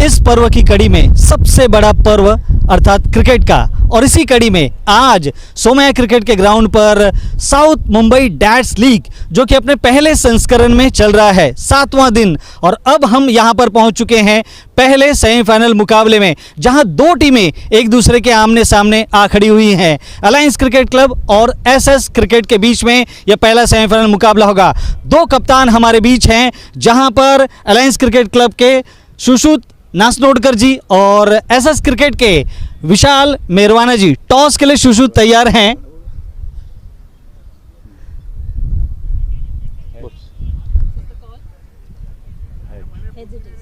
इस पर्व की कड़ी में सबसे बड़ा पर्व अर्थात क्रिकेट का, और इसी कड़ी में आज सोमैया क्रिकेट के ग्राउंड पर साउथ मुंबई डैट्स लीग जो कि अपने पहले संस्करण में चल रहा है, 7वां दिन, और अब हम यहां पर पहुंच चुके हैं पहले सेमीफाइनल मुकाबले में, जहां दो टीमें एक दूसरे के आमने सामने आ खड़ी हुई हैं। अलायंस क्रिकेट क्लब और एसएस क्रिकेट के बीच में यह पहला सेमीफाइनल मुकाबला होगा। दो कप्तान हमारे बीच हैं, जहां पर अलायंस क्रिकेट क्लब के सुश्रुत नासनोडकर जी और एसएस क्रिकेट के विशाल मेरवाना जी टॉस के लिए सुश्रुत तैयार हैं।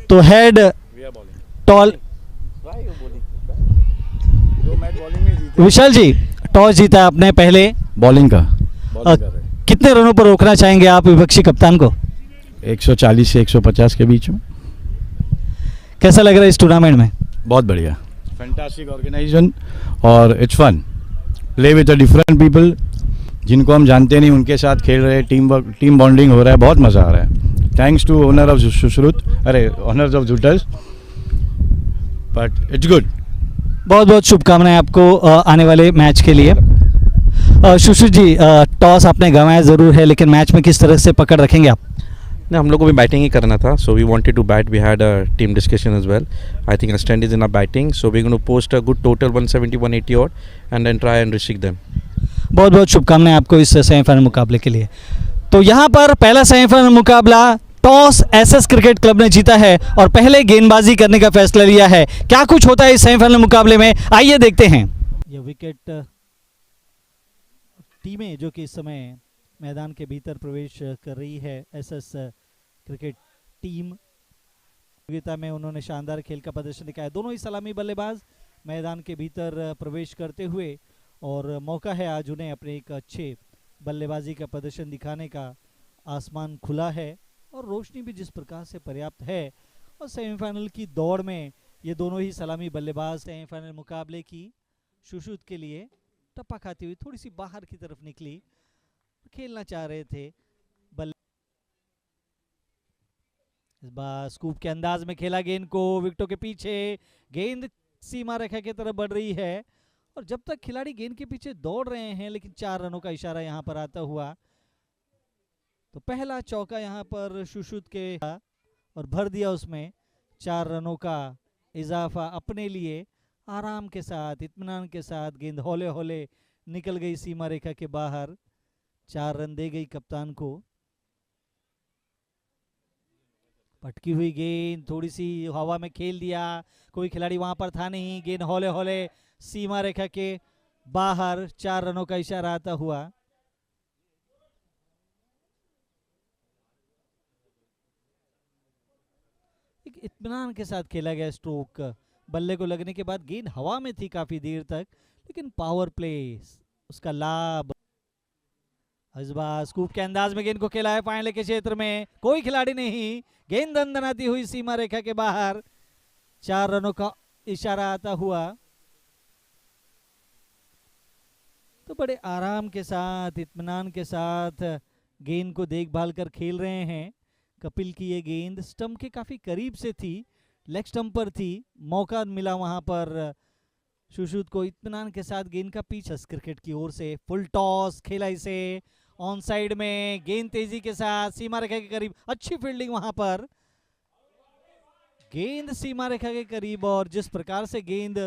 तो हेड टॉल विशाल जी, टॉस जीता आपने पहले बॉलिंग का। कितने रनों पर रोकना चाहेंगे आप विपक्षी कप्तान को? 140 से 150 के बीच में। कैसा लग रहा है इस टूर्नामेंट में? बहुत बढ़िया, फैंटास्टिक ऑर्गेनाइजेशन और it's fun, play with different people जिनको हम जानते नहीं, उनके साथ खेल रहे, टीम बॉन्डिंग हो रहा है, बहुत मज़ा आ रहा है। Thanks to owner of Sushrut, owners of जूटर्स, बट इट्स गुड। बहुत बहुत शुभकामनाएं आपको आने वाले मैच के लिए। सुश्रुत जी, टॉस आपने गंवाया ज़रूर है, लेकिन मैच में किस तरह से पकड़ रखेंगे आप? नहीं, हम लोग को भी बैटिंग ही करना था, so we wanted to bat, we had a team discussion as well. I think stand is in a batting, so we going to post a good total 170 180 odd and then try and restrict them. बहुत बहुत शुभकामनाएं आपको इस semifinal मुकाबले के लिए। तो यहाँ पर पहला सेमीफाइनल मुकाबला टॉस एसएस क्रिकेट क्लब ने जीता है और पहले गेंदबाजी करने का फैसला लिया है। क्या कुछ होता है इस सेमीफाइनल मुकाबले में, आइए देखते हैं। ये विकेट टीमें जो कि इस समय मैदान के भीतर प्रवेश कर रही है, एसएस क्रिकेट टीम प्रतियोगिता में उन्होंने शानदार खेल का प्रदर्शन दिखाया। दोनों ही सलामी बल्लेबाज मैदान के भीतर प्रवेश करते हुए, और मौका है आज उन्हें अपने एक अच्छे बल्लेबाजी का प्रदर्शन दिखाने का। आसमान खुला है और रोशनी भी जिस प्रकार से पर्याप्त है, और सेमीफाइनल की दौड़ में ये दोनों ही सलामी बल्लेबाज सेमीफाइनल मुकाबले की सुश्रुत के लिए टप्पा खाती हुई थोड़ी सी बाहर की तरफ निकली, खेलना चाह रहे थे। इस बार स्कूप के अंदाज में खेला गेंद को, विकेटों के पीछे गेंद सीमा रेखा की तरफ बढ़ रही है, और जब तक खिलाड़ी गेंद के पीछे दौड़ रहे हैं, लेकिन 4 रनों का इशारा यहां पर आता हुआ, तो पहला चौका यहां पर सुश्रुत के और भर दिया उसमें 4 रनों का इजाफा अपने लिए। आराम के साथ, इत्मीनान के साथ गेंद हौले हौले निकल गई सीमा रेखा के बाहर, 4 रन दे गई कप्तान को। पटकी हुई गेंद थोड़ी सी हवा में खेल दिया, कोई खिलाड़ी वहां पर था नहीं, गेंद हौले हौले सीमा रेखा के बाहर, 4 रनों का इशारा आता हुआ। एक इत्मीनान के साथ खेला गया स्ट्रोक, बल्ले को लगने के बाद गेंद हवा में थी काफी देर तक, लेकिन पावर प्ले उसका लाभ। इस बार स्कूप के अंदाज में गेंद को खेला है फाइनल के क्षेत्र में, कोई खिलाड़ी नहीं, गेंद दंदनाती हुई सीमा रेखा के बाहर, 4 रनों का इशारा आता हुआ। तो बड़े आराम के साथ, इत्मीनान के साथ गेंद को देखभाल कर खेल रहे हैं। कपिल की ये गेंद स्टंप के काफी करीब से थी, लेग स्टंप पर थी, मौका मिला वहां पर सुश्रुत को इत्मीनान के साथ गेंद का पीछे। क्रिकेट की ओर से फुल टॉस खेला, इसे ऑन साइड में, गेंद तेजी के साथ सीमा रेखा के करीब, अच्छी फील्डिंग वहां पर, गेंद सीमा रेखा के करीब, और जिस प्रकार से गेंद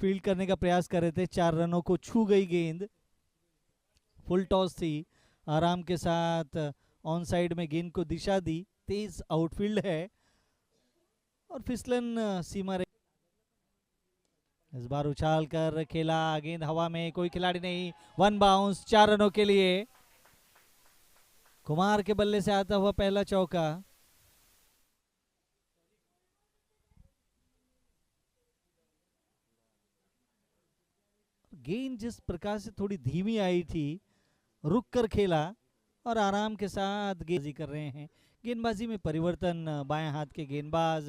फील्ड करने का प्रयास कर रहे थे, 4 रनों को छू गई गेंद। फुल टॉस थी, आराम के साथ ऑन साइड में गेंद को दिशा दी, तेज आउटफील्ड है और फिसलन सीमा रेखा। इस बार उछाल कर खेला, गेंद हवा में, कोई खिलाड़ी नहीं, 1 बाउंस, 4 रनों के लिए। कुमार के बल्ले से आता हुआ पहला चौका। गेंद जिस प्रकार से थोड़ी धीमी आई थी, रुक कर खेला और आराम के साथ गेंदबाजी कर रहे हैं। गेंदबाजी में परिवर्तन, बाएं हाथ के गेंदबाज,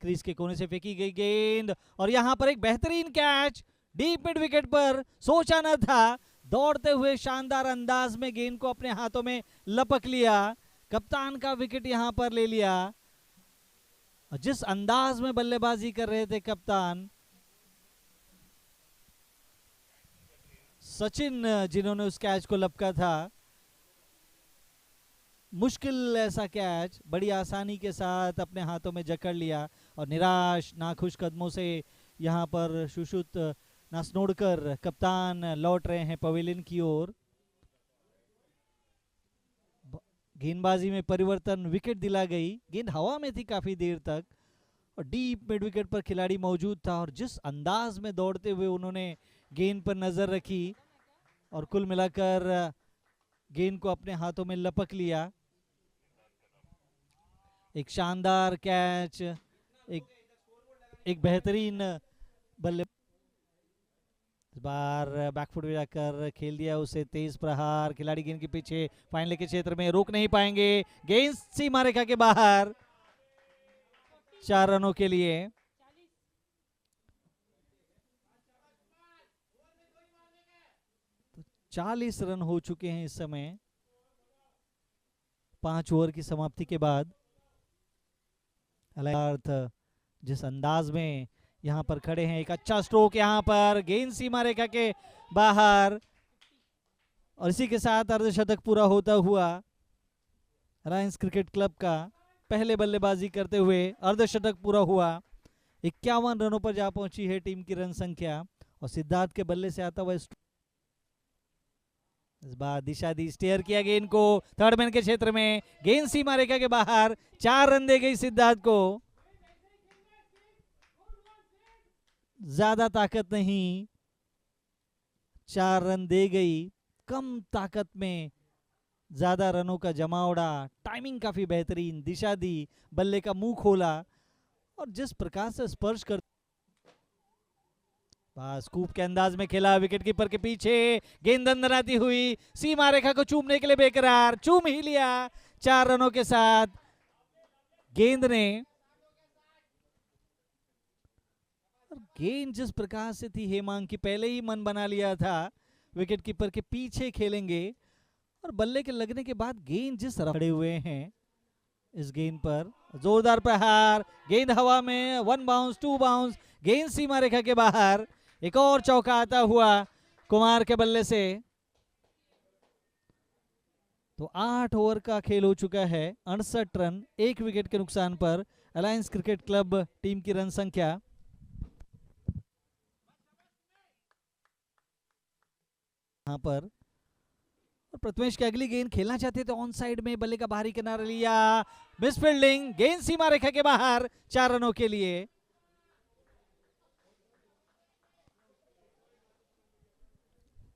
क्रीज के कोने से फेंकी गई गेंद, और यहां पर एक बेहतरीन कैच डीप मिड विकेट पर, सोचा न था, दौड़ते हुए शानदार अंदाज में गेंद को अपने हाथों में लपक लिया, कप्तान का विकेट यहां पर ले लिया। और जिस अंदाज में बल्लेबाजी कर रहे थे कप्तान सचिन, जिन्होंने उस कैच को लपका था, मुश्किल ऐसा कैच बड़ी आसानी के साथ अपने हाथों में जकड़ लिया और निराश नाखुश कदमों से यहां पर सुश्रुत नास्नोडकर कप्तान लौट रहे हैं पवेलियन की ओर। गेंदबाजी में परिवर्तन, विकेट दिला गई, गेंद हवा में थी काफी देर तक और डीप मिड विकेट पर खिलाड़ी मौजूद था और जिस अंदाज में दौड़ते हुए उन्होंने गेंद पर नजर रखी और कुल मिलाकर गेंद को अपने हाथों में लपक लिया। एक शानदार कैच, एक बेहतरीन बल्ले, इस बार बैकफुट में जाकर खेल दिया उसे, तेज प्रहार, खिलाड़ी गेंद के पीछे फाइनल के क्षेत्र में रोक नहीं पाएंगे, गेंद सीमा रेखा के बाहर 4 रनों के लिए। तो 40 रन हो चुके हैं इस समय 5 ओवर की समाप्ति के बाद। जिस अंदाज में यहां पर खड़े हैं, एक अच्छा स्ट्रोक यहां पर, गेंद सीमा रेखा के बाहर और इसी के साथ अर्धशतक पूरा होता हुआ अलायंस क्रिकेट क्लब का पहले बल्लेबाजी करते हुए अर्धशतक पूरा हुआ। 51 रनों पर जा पहुंची है टीम की रन संख्या और सिद्धार्थ के बल्ले से आता हुआ इस बार दिशा दी, स्टेयर किया गेंद को थर्ड मैन के क्षेत्र में, गेंद सीमा रेखा के बाहर, 4 रन दे गई सिद्धार्थ को। ज्यादा ताकत नहीं, 4 रन दे गई, कम ताकत में ज्यादा रनों का जमावड़ा, टाइमिंग काफी बेहतरीन, दिशा दी, बल्ले का मुंह खोला और जिस प्रकार से स्पर्श कर स्कूप के अंदाज में खेला, विकेट कीपर के पीछे गेंद अंदर आती हुई सीमा रेखा को चूमने के लिए बेकरार, चूम ही लिया 4 रनों के साथ गेंद ने। गेंद जिस प्रकार से थी हेमांग की, पहले ही मन बना लिया था विकेट कीपर के पीछे खेलेंगे और बल्ले के लगने के बाद गेंद जिस खड़े हुए हैं इस गेंद पर, जोरदार प्रहार, गेंद हवा में, 1 बाउंस 2 बाउंस, गेंद सीमा रेखा के बाहर, एक और चौका आता हुआ कुमार के बल्ले से। तो 8 ओवर का खेल हो चुका है, 68 रन 1 विकेट के नुकसान पर अलायंस क्रिकेट क्लब टीम की रन संख्या। यहां पर और प्रथमेश की अगली गेंद खेलना चाहते थे ऑन साइड में, बल्ले का बाहरी किनारा लिया, मिस फील्डिंग, गेंद सीमा रेखा के बाहर 4 रनों के लिए।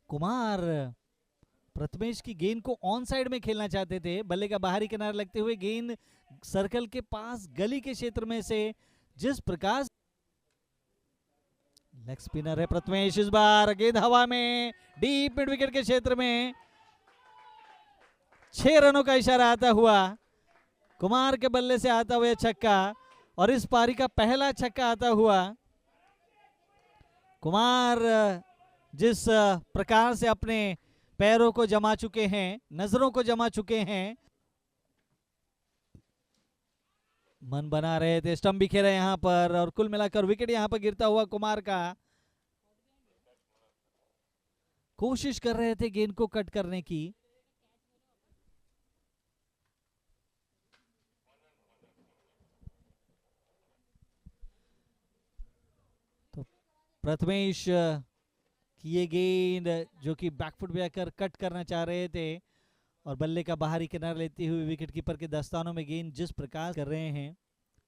कुमार प्रथमेश की गेंद को ऑन साइड में खेलना चाहते थे, बल्ले का बाहरी किनारा लगते हुए गेंद सर्कल के पास गली के क्षेत्र में से जिस प्रकार लेग स्पिनर है प्रथमेश, इस बार गेंद हवा में, डीप मिड विकेट के क्षेत्र में 6 रनों का इशारा आता हुआ कुमार के बल्ले से आता हुआ छक्का और इस पारी का पहला छक्का आता हुआ। कुमार जिस प्रकार से अपने पैरों को जमा चुके हैं, नजरों को जमा चुके हैं, मन बना रहे थे, स्टंप बिखेरा यहां पर और कुल मिलाकर विकेट यहां पर गिरता हुआ कुमार का, कोशिश कर रहे थे गेंद को कट करने की। तो प्रथमेश की ये गेंद जो कि बैकफुट पे आकर कट करना चाह रहे थे और बल्ले का बाहरी किनारा लेते हुए विकेट कीपर के दस्तानों में गेंद जिस प्रकार कर रहे हैं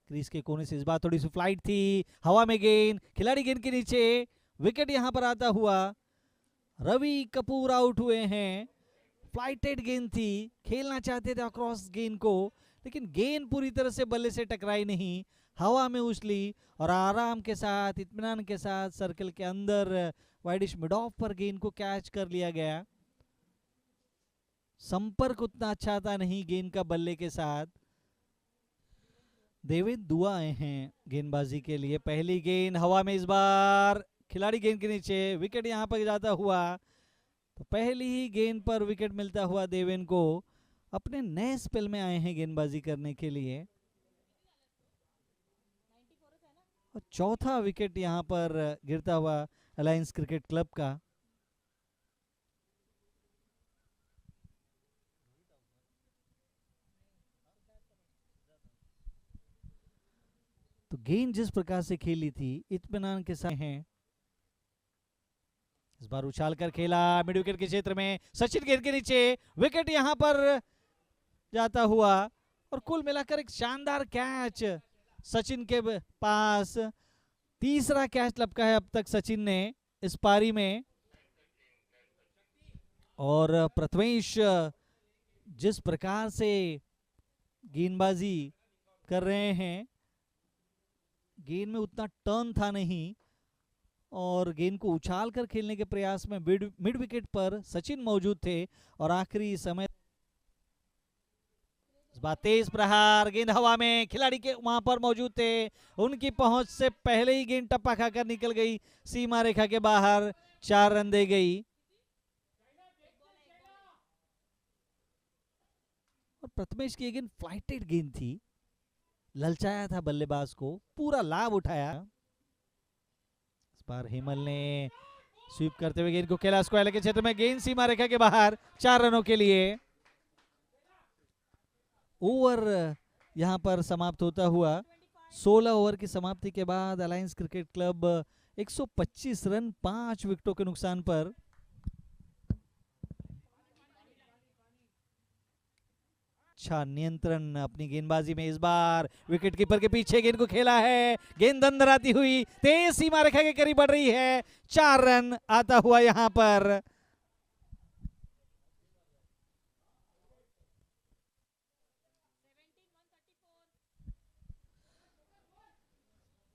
क्रीज के कोने से, इस बार थोड़ी सी फ्लाइट थी, हवा में गेंद, खिलाड़ी गेंद के नीचे, विकेट यहां पर आता हुआ। रवि कपूर आउट हुए हैं, फ्लाइटेड गेंद थी, खेलना चाहते थे अक्रॉस गेंद को लेकिन गेंद पूरी तरह से बल्ले से टकराई नहीं, हवा में उछली और आराम के साथ, इत्मीनान के साथ सर्कल के अंदर वाइडिश मिड ऑफ पर गेंद को कैच कर लिया गया। संपर्क उतना अच्छा था नहीं गेंद का बल्ले के साथ। देवेंद्र दुआ आए हैं गेंदबाजी के लिए, पहली गेंद हवा में, इस बार खिलाड़ी गेंद के नीचे, विकेट यहां पर जाता हुआ। तो पहली ही गेंद पर विकेट मिलता हुआ देवेंद्र को, अपने नए स्पेल में आए हैं गेंदबाजी करने के लिए। और चौथा विकेट यहां पर गिरता हुआ अलायंस क्रिकेट क्लब का। तो गेंद जिस प्रकार से खेली थी इत्मीनान के साथ हैं। इस बार उछाल कर खेला मिड विकेट के क्षेत्र में, सचिन गेंद के नीचे, विकेट यहां पर जाता हुआ और कुल मिलाकर एक शानदार कैच सचिन के पास। तीसरा कैच लपका है अब तक सचिन ने इस पारी में। और प्रथमेश जिस प्रकार से गेंदबाजी कर रहे हैं, गेंद में उतना टर्न था नहीं और गेंद को उछाल कर खेलने के प्रयास में मिड विकेट पर सचिन मौजूद थे और आखिरी समय इस बार तेज प्रहार, गेंद हवा में, खिलाड़ी के वहां पर मौजूद थे, उनकी पहुंच से पहले ही गेंद टप्पा खाकर निकल गई सीमा रेखा के बाहर, 4 रन दे गई। और प्रथमेश की गेंद फ्लाइटेड गेंद थी, ललचाया था बल्लेबाज को, पूरा लाभ उठाया। इस बार हेमल ने स्वीप करते हुए गेंद को खेला स्क्वायर के क्षेत्र में, गेंद सीमा रेखा के बाहर, 4 रनों के लिए। ओवर यहां पर समाप्त होता हुआ 16 ओवर की समाप्ति के बाद अलायंस क्रिकेट क्लब 125 रन 5 विकेटों के नुकसान पर अच्छा नियंत्रण अपनी गेंदबाजी में। इस बार विकेट कीपर के पीछे गेंद को खेला है, गेंद अंदर आती हुई तेज सीमा रेखा के करीब बढ़ रही है, 4 रन आता हुआ यहां पर।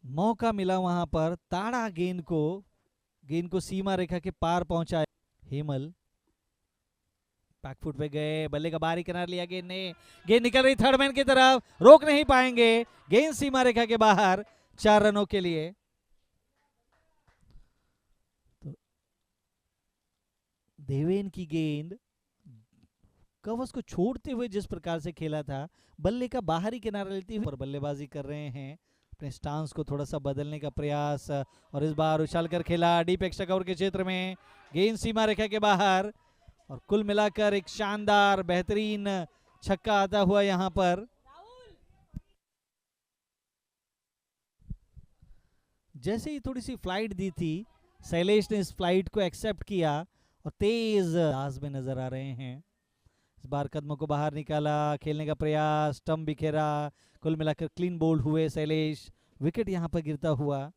मौका मिला वहां पर, ताड़ा गेंद को सीमा रेखा के पार पहुंचाया हेमल। बैकफुट पे गए, बल्ले का बाहरी किनारा लिया गेंद ने, गेंद निकल रही थर्ड मैन की तरफ, रोक नहीं पाएंगे, गेंद सीमा रेखा के बाहर, 4 रनों के लिए। तो देवेन की गेंद कवच को छोड़ते हुए जिस प्रकार से खेला था, बल्ले का बाहरी किनारा लेते हुए बल्लेबाजी कर रहे हैं, अपने स्टांस को थोड़ा सा बदलने का प्रयास। और इस बार उछाल कर खेला डीप एक्स्ट्रा कवर के क्षेत्र में, गेंद सीमा रेखा के बाहर और कुल मिलाकर एक शानदार बेहतरीन छक्का आता हुआ यहां पर। जैसे ही थोड़ी सी फ्लाइट दी थी, शैलेश ने इस फ्लाइट को एक्सेप्ट किया और तेज अंदाज में नजर आ रहे हैं। इस बार कदमों को बाहर निकाला, खेलने का प्रयास, स्टंप बिखेरा, कुल मिलाकर क्लीन बोल्ड हुए शैलेश, विकेट यहां पर गिरता हुआ।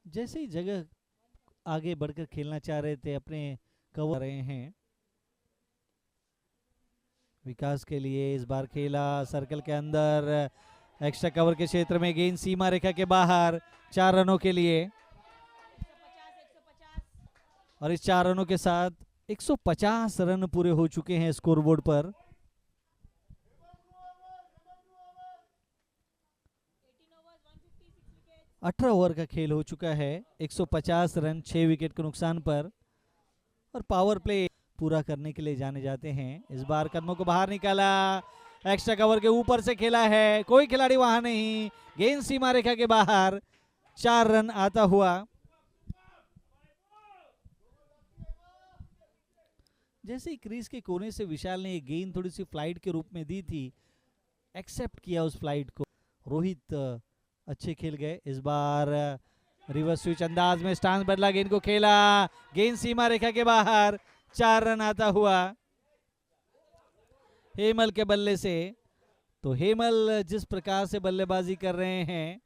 जैसे ही जगह आगे बढ़कर खेलना चाह रहे थे, अपने कवर रहे हैं विकास के लिए। इस बार खेला सर्कल के अंदर, एक्स्ट्रा कवर के क्षेत्र में, गेंद सीमा रेखा के बाहर, 4 रनों के लिए। और इस 4 रनों के साथ 150 रन पूरे हो चुके हैं स्कोरबोर्ड पर। अठारह ओवर का खेल हो चुका है, 150 रन 6 विकेट के नुकसान पर। और पावर प्ले पूरा करने के लिए जाने जाते हैं। इस बार कदमों को बाहर निकाला, एक्स्ट्रा कवर के ऊपर से खेला है, कोई खिलाड़ी वहां नहीं, गेंद सीमा रेखा के बाहर, 4 रन आता हुआ। जैसे ही क्रीज के कोने से विशाल ने गेंद थोड़ी सी फ्लाइट के रूप में दी थी, एक्सेप्ट किया उस फ्लाइट को, रोहित अच्छे खेल गए। इस बार रिवर्स स्विच अंदाज में स्टांस बदला, गेंद को खेला, गेंद सीमा रेखा के बाहर, 4 रन आता हुआ हेमल के बल्ले से। तो हेमल जिस प्रकार से बल्लेबाजी कर रहे हैं,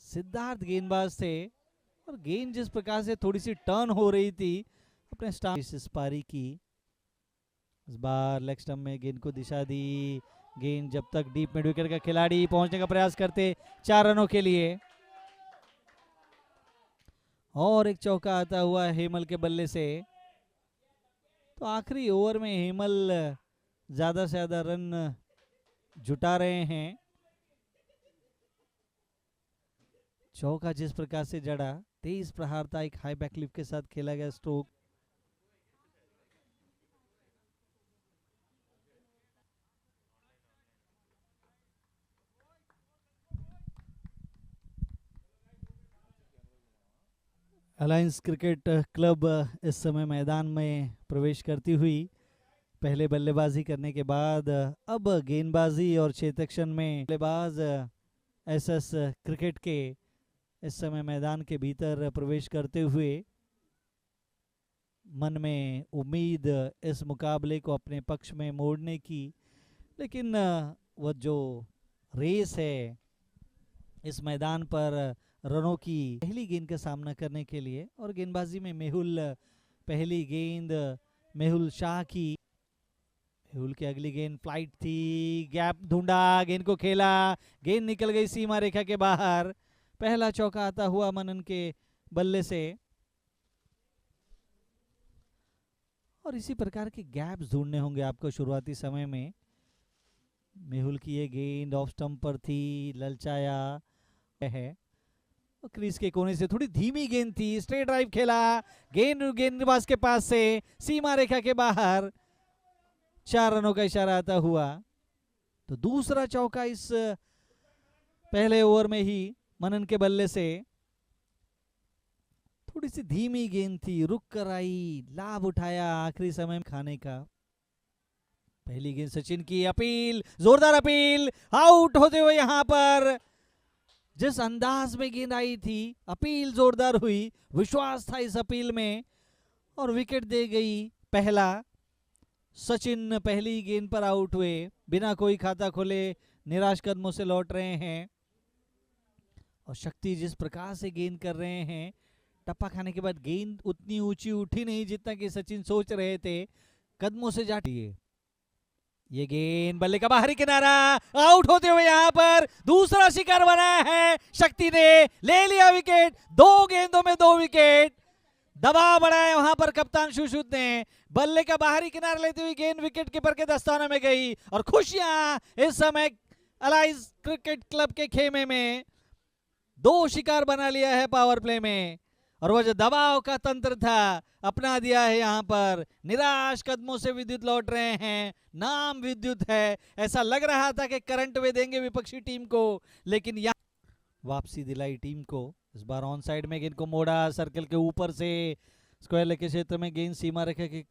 सिद्धार्थ गेंदबाज थे और गेंद जिस प्रकार से थोड़ी सी टर्न हो रही थी अपने स्टांस इस पारी की। इस बार लेग स्टंप में गेंद को दिशा दी, गेंद जब तक डीप मिड विकेट का खिलाड़ी पहुंचने का प्रयास करते, 4 रनों के लिए। और एक चौका आता हुआ हेमल के बल्ले से। तो आखिरी ओवर में हेमल ज्यादा से ज्यादा रन जुटा रहे हैं। चौका जिस प्रकार से जड़ा, तेज प्रहार था, एक हाई बैकलिफ्ट के साथ खेला गया स्ट्रोक। अलायंस क्रिकेट क्लब इस समय मैदान में प्रवेश करती हुई पहले बल्लेबाजी करने के बाद अब गेंदबाजी और क्षेत्ररक्षण में बल्लेबाज एसएस क्रिकेट के इस समय मैदान के भीतर प्रवेश करते हुए मन में उम्मीद इस मुकाबले को अपने पक्ष में मोड़ने की, लेकिन वह जो रेस है इस मैदान पर रनों की पहली गेंद का सामना करने के लिए, और गेंदबाजी में मेहुल पहली गेंद मेहुल शाह की, मेहुल की अगली गेंद फ्लाइट थी, गैप ढूंढा, गेंद को खेला, गेंद निकल गई सीमा रेखा के बाहर। पहला चौका आता हुआ मनन के बल्ले से। और इसी प्रकार के गैप्स ढूंढने होंगे आपको शुरुआती समय में। मेहुल की ये गेंद ऑफ स्टंप पर थी, ललचाया है, क्रीज के कोने से थोड़ी धीमी गेंद थी, स्ट्रेट ड्राइव खेला, गेंदबाज के पास से सीमा रेखा के बाहर, 4 रनों का इशारा आता हुआ। तो दूसरा चौका इस पहले ओवर में ही मनन के बल्ले से। थोड़ी सी धीमी गेंद थी, रुक कर आई, लाभ उठाया आखिरी समय में खाने का। पहली गेंद सचिन की, अपील, जोरदार अपील, आउट होते हुए यहां पर जिस अंदाज में गेंद आई थी, अपील जोरदार हुई, विश्वास था इस अपील में, और विकेट दे गई पहला। सचिन पहली गेंद पर आउट हुए, बिना कोई खाता खोले निराश कदमों से लौट रहे हैं। और शक्ति जिस प्रकार से गेंद कर रहे हैं, टप्पा खाने के बाद गेंद उतनी ऊंची उठी नहीं जितना कि सचिन सोच रहे थे, कदमों से जाती है ये गेंद, बल्ले का बाहरी किनारा, आउट होते हुए यहां पर दूसरा शिकार बनाया है शक्ति ने, ले लिया विकेट, 2 गेंदों में 2 विकेट। दबाव बढ़ाया वहां पर कप्तान सुश्रुत ने, बल्ले का बाहरी किनारा लेते हुए गेंद विकेट कीपर के दस्ताने में गई, और खुशियां इस समय अलायंस क्रिकेट क्लब के खेमे में, 2 शिकार बना लिया है पावर प्ले में, और वह जो दबाव का तंत्र था अपना दिया है यहां पर। निराश कदमों से विद्युत लौट रहे हैं, नाम विद्युत है, ऐसा लग रहा था कि करंट वे देंगे विपक्षी टीम को, लेकिन यहां वापसी दिलाई टीम को। इस बार ऑन साइड में गेंद को मोड़ा, सर्कल के ऊपर से स्क्वायर लेग के क्षेत्र में गेंद सीमा रेखा के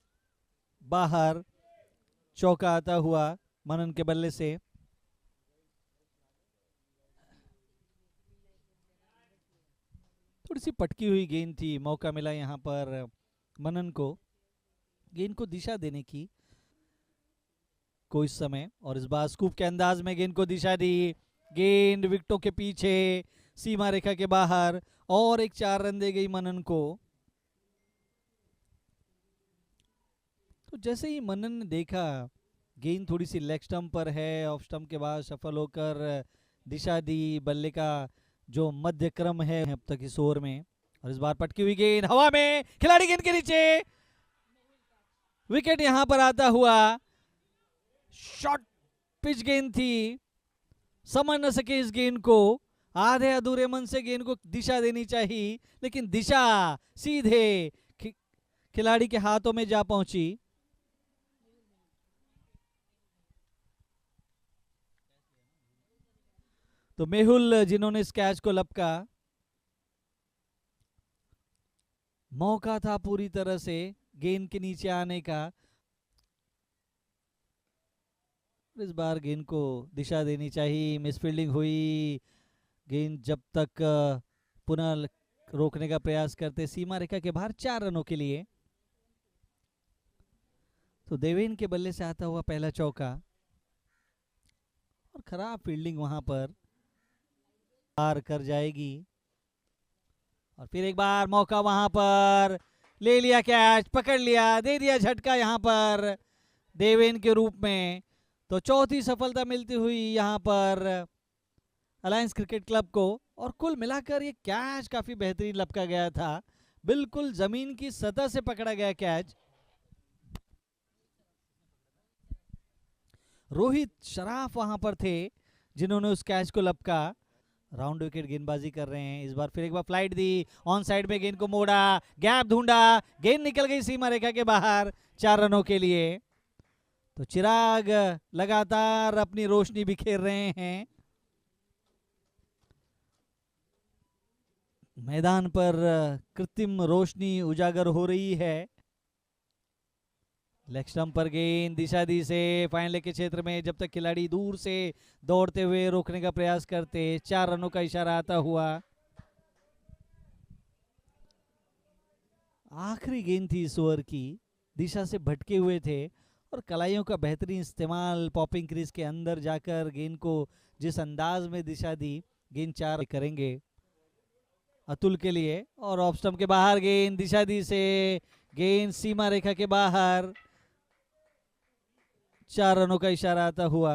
बाहर, चौका आता हुआ मनन के बल्ले से। थोड़ी सी पटकी हुई गेंद थी, मौका मिला यहां पर मनन को गेंद को दिशा देने की इस समय, और इस बार स्कूप के अंदाज में गेंद को दिशा दी, गेंद विकेटों के पीछे सीमा रेखा के बाहर, और एक 4 रन दे गई मनन को। तो जैसे ही मनन ने देखा गेंद थोड़ी सी लेग स्टंप पर है, ऑफ स्टंप के बाद सफल होकर दिशा दी, बल्ले का जो मध्य क्रम है अब तक इस ओवर में, और इस बार पटकी हुई गेंद हवा में, खिलाड़ी गेंद के नीचे, विकेट यहां पर आता हुआ। शॉर्ट पिच गेंद थी, समझ न सके इस गेंद को, आधे अधूरे मन से गेंद को दिशा देनी चाहिए, लेकिन दिशा सीधे खिलाड़ी के हाथों में जा पहुंची। तो मेहुल जिन्होंने इस कैच को लपका, मौका था पूरी तरह से गेंद के नीचे आने का, इस बार गेंद को दिशा देनी चाहिए, मिसफील्डिंग हुई, गेंद जब तक पुनः रोकने का प्रयास करते सीमा रेखा के बाहर 4 रनों के लिए। तो देवेन के बल्ले से आता हुआ पहला चौका, और खराब फील्डिंग वहां पर पार कर जाएगी, और फिर एक बार मौका वहां पर, ले लिया कैच, पकड़ लिया, दे दिया झटका यहां पर देवेन के रूप में। तो चौथी सफलता मिलती हुई यहां पर अलायंस क्रिकेट क्लब को, और कुल मिलाकर ये कैच काफी बेहतरीन लपका गया था, बिल्कुल जमीन की सतह से पकड़ा गया कैच। रोहित शराफ वहां पर थे जिन्होंने उस कैच को लपका, राउंड विकेट गेंदबाजी कर रहे हैं। इस बार फिर एक बार फ्लाइट दी, ऑन साइड में गेंद को मोड़ा, गैप ढूंढा, गेंद निकल गई सीमा रेखा के बाहर 4 रनों के लिए। तो चिराग लगातार अपनी रोशनी बिखेर रहे हैं। मैदान पर कृत्रिम रोशनी उजागर हो रही है। लेग स्टंप पर गेंद दिशा दी से फाइन लेग के क्षेत्र में, जब तक खिलाड़ी दूर से दौड़ते हुए रोकने का प्रयास करते, 4 रनों का इशारा आता हुआ। आखिरी गेंद थी इस ओवर की, दिशा से भटके हुए थे और कलाइयों का बेहतरीन इस्तेमाल, पॉपिंग क्रीज के अंदर जाकर गेंद को जिस अंदाज में दिशा दी, गेंद 4 करेंगे अतुल के लिए। और ऑफ स्टंप के बाहर गेंद दिशा दी से, गेंद सीमा रेखा के बाहर, 4 रनों का इशारा आता हुआ।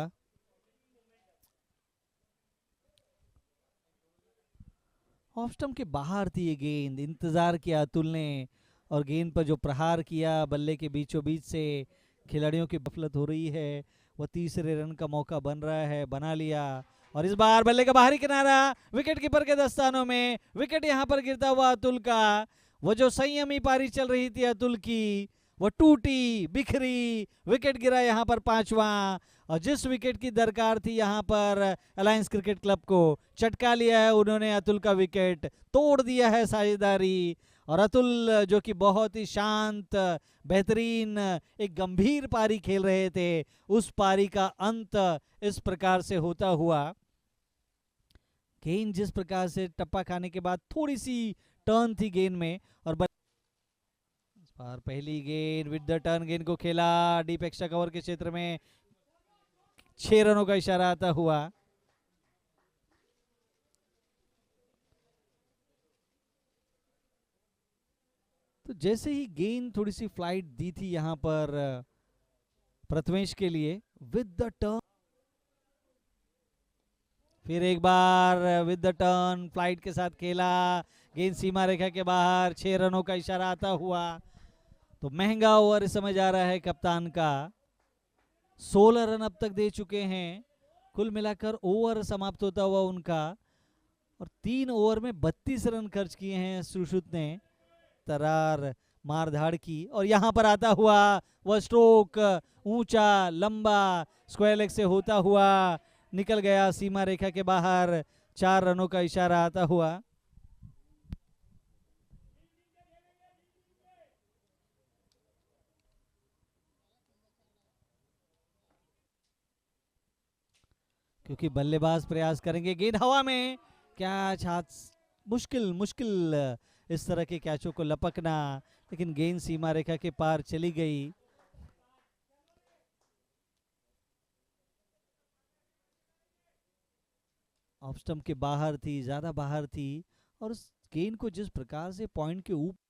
ऑफ स्टंप के बाहर थी ये गेंद, इंतजार किया अतुल ने और गेंद पर जो प्रहार किया बल्ले के बीचों बीच से, खिलाड़ियों की गफलत हो रही है, वह तीसरे रन का मौका बन रहा है, बना लिया। और इस बार बल्ले का बाहरी किनारा, विकेट कीपर के दस्तानों में, विकेट यहां पर गिरता हुआ अतुल का। वो जो संयमी पारी चल रही थी अतुल की, वो टूटी बिखरी, विकेट गिरा यहां पर 5वां। और जिस विकेट की दरकार थी यहां पर अलायंस क्रिकेट क्लब को, चटका लिया है उन्होंने अतुल का विकेट, तोड़ दिया है साझेदारी। और अतुल जो कि बहुत ही शांत, बेहतरीन, एक गंभीर पारी खेल रहे थे, उस पारी का अंत इस प्रकार से होता हुआ। गेंद जिस प्रकार से टप्पा खाने के बाद थोड़ी सी टर्न थी गेंद में, और इस बार पहली गेंद विद द टर्न गेंद को खेला डीप एक्स्ट्रा कवर के क्षेत्र में, 6 रनों का इशारा आता हुआ। तो जैसे ही गेंद थोड़ी सी फ्लाइट दी थी यहां पर प्रथमेश के लिए, विद द टर्न, फिर एक बार विद द टर्न फ्लाइट के साथ खेला, गेंद सीमा रेखा के बाहर, 6 रनों का इशारा आता हुआ। तो महंगा ओवर इस समय जा रहा है कप्तान का, 16 रन अब तक दे चुके हैं कुल मिलाकर ओवर समाप्त होता हुआ उनका। और 3 ओवर में 32 रन खर्च किए हैं सुश्रुत ने, तरार मारधाड़ की। और यहां पर आता हुआ वह स्ट्रोक, ऊंचा लंबा स्क्वायर लेग से होता हुआ निकल गया सीमा रेखा के बाहर, 4 रनों का इशारा आता हुआ। क्योंकि बल्लेबाज प्रयास करेंगे, गेंद हवा में, कैच हाथ, मुश्किल मुश्किल इस तरह के कैचों को लपकना, लेकिन गेंद सीमा रेखा के पार चली गई। ऑफ स्टंप के बाहर थी, ज्यादा बाहर थी, और उस गेंद को जिस प्रकार से पॉइंट के ऊपर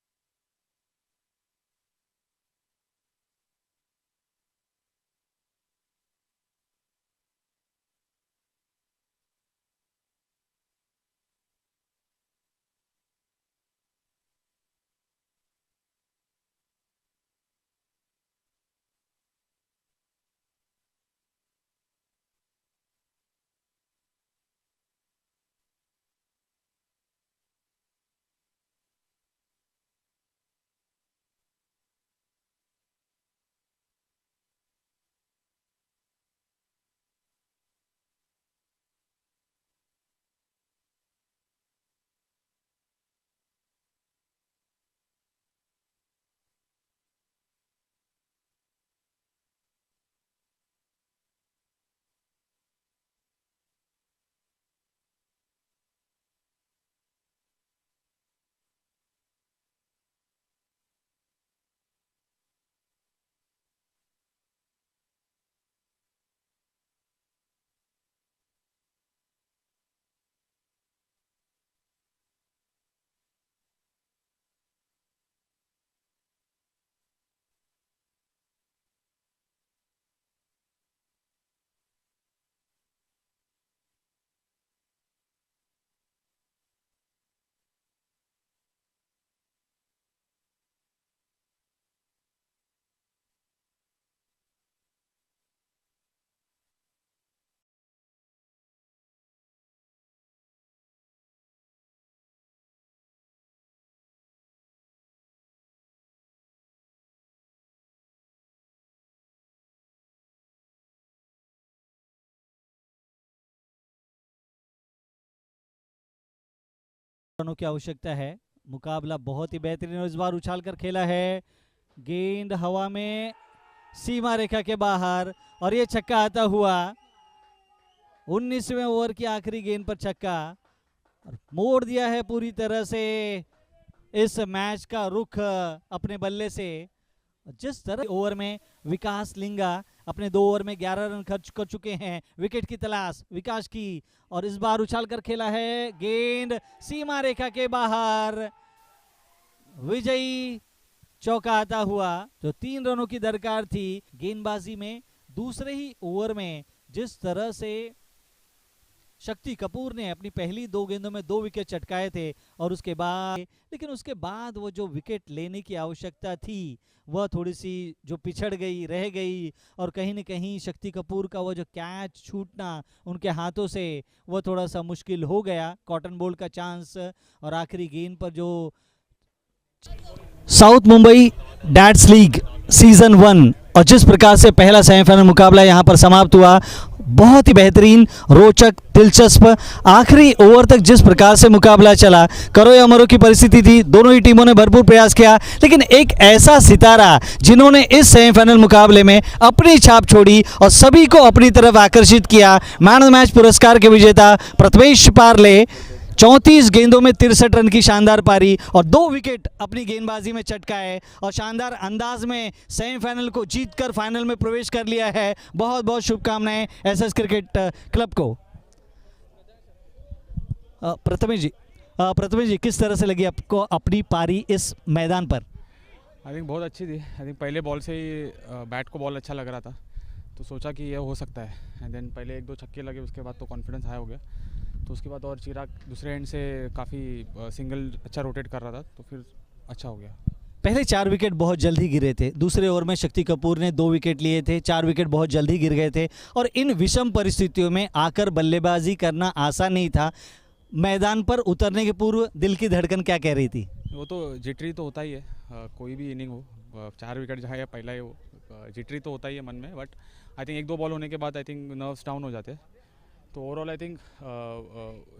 रनों की आवश्यकता है। मुकाबला बहुत ही बेहतरीन और इस बार उछाल कर खेला है, गेंद हवा में सीमा रेखा के बाहर और ये छक्का आता हुआ। 19वें ओवर की आखिरी गेंद पर छक्का और मोड़ दिया है पूरी तरह से इस मैच का रुख अपने बल्ले से। जिस तरह ओवर में विकास लिंगा अपने 2 ओवर में 11 रन खर्च कर चुके हैं। विकेट की तलाश विकास की और इस बार उछाल कर खेला है, गेंद सीमा रेखा के बाहर। विजयी चौका आता हुआ। जो 3 रनों की दरकार थी गेंदबाजी में, दूसरे ही ओवर में जिस तरह से शक्ति कपूर ने अपनी पहली 2 गेंदों में 2 विकेट चटकाए थे और उसके बाद वो जो विकेट लेने की आवश्यकता थी वह थोड़ी सी जो पिछड़ गई, रह गई और कहीं न कहीं शक्ति कपूर का वो जो कैच छूटना उनके हाथों से वह थोड़ा सा मुश्किल हो गया। कॉटन बोल्ट का चांस और आखिरी गेंद पर जो south Mumbai that's league season 1 और जिस प्रकार से पहला सेमीफाइनल मुकाबला यहां पर समाप्त हुआ, बहुत ही बेहतरीन, रोचक, दिलचस्प, आखिरी ओवर तक जिस प्रकार से मुकाबला चला, करो या मरो की परिस्थिति थी। दोनों ही टीमों ने भरपूर प्रयास किया, लेकिन एक ऐसा सितारा जिन्होंने इस सेमीफाइनल मुकाबले में अपनी छाप छोड़ी और सभी को अपनी तरफ आकर्षित किया, मैन ऑफ द मैच पुरस्कार के विजेता प्रथमेश पारले 34 गेंदों में 63 रन की शानदार पारी और 2 विकेट अपनी गेंदबाजी में चटकाए और शानदार अंदाज में सेमीफाइनल को जीतकर फाइनल में प्रवेश कर लिया है। बहुत बहुत शुभकामनाएं एसएस क्रिकेट क्लब को। प्रथमेश जी किस तरह से लगी आपको अपनी पारी इस मैदान पर? आई थिंक बहुत अच्छी थी। आई थिंक पहले बॉल से ही बैट को बॉल अच्छा लग रहा था, तो सोचा कि ये हो सकता है। एंड देन पहले 1-2 छक्के लगे, उसके बाद तो कॉन्फिडेंस हाई हो गया। तो उसके बाद और चिराग दूसरे एंड से काफ़ी सिंगल अच्छा रोटेट कर रहा था, तो फिर अच्छा हो गया। पहले 4 विकेट बहुत जल्दी गिरे थे, दूसरे ओवर में शक्ति कपूर ने 2 विकेट लिए थे, 4 विकेट बहुत जल्दी गिर गए थे और इन विषम परिस्थितियों में आकर बल्लेबाजी करना आसान नहीं था। मैदान पर उतरने के पूर्व दिल की धड़कन क्या कह रही थी? वो तो जिटरी तो होता ही है, कोई भी इनिंग हो, 4 विकेट जहाँ या पहला ही हो, जिटरी तो होता ही है मन में। बट आई थिंक 1-2 बॉल होने के बाद आई थिंक नर्व्स डाउन हो जाते हैं। तो ओवरऑल आई थिंक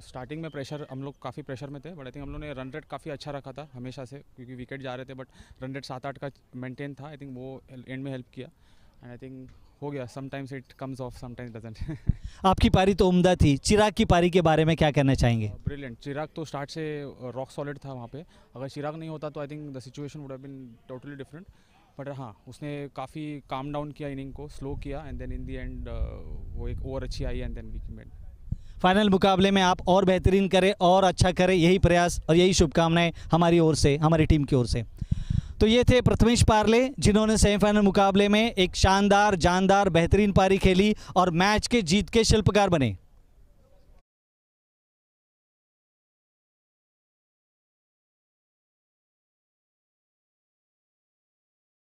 स्टार्टिंग में प्रेशर, हम लोग काफ़ी प्रेशर में थे, बट आई थिंक हम लोग ने रन रेट काफ़ी अच्छा रखा था हमेशा से, क्योंकि विकेट जा रहे थे, बट रन रेट 7-8 का मेंटेन था। आई थिंक वो एंड में हेल्प किया एंड आई थिंक हो गया। Sometimes it comes of, sometimes doesn't. आपकी पारी तो उम्दा थी, चिराग की पारी के बारे में क्या कहना चाहेंगे? ब्रिलियंट। चिराग तो स्टार्ट से रॉक सॉलिड था वहाँ पे। अगर चिराग नहीं होता तो I think the situation would have been totally different. But हाँ, उसने काफ़ी काम डाउन किया, इनिंग को स्लो किया and then in the end वो एक ओवर अच्छी आई and then we made. Final मुकाबले में आप और बेहतरीन करें और अच्छा करें, यही प्रयास और यही शुभकामनाएं हमारी ओर से, हमारी टीम की ओर से। तो ये थे प्रथमेश पारले, जिन्होंने सेमीफाइनल मुकाबले में एक शानदार, जानदार, बेहतरीन पारी खेली और मैच के जीत के शिल्पकार बने।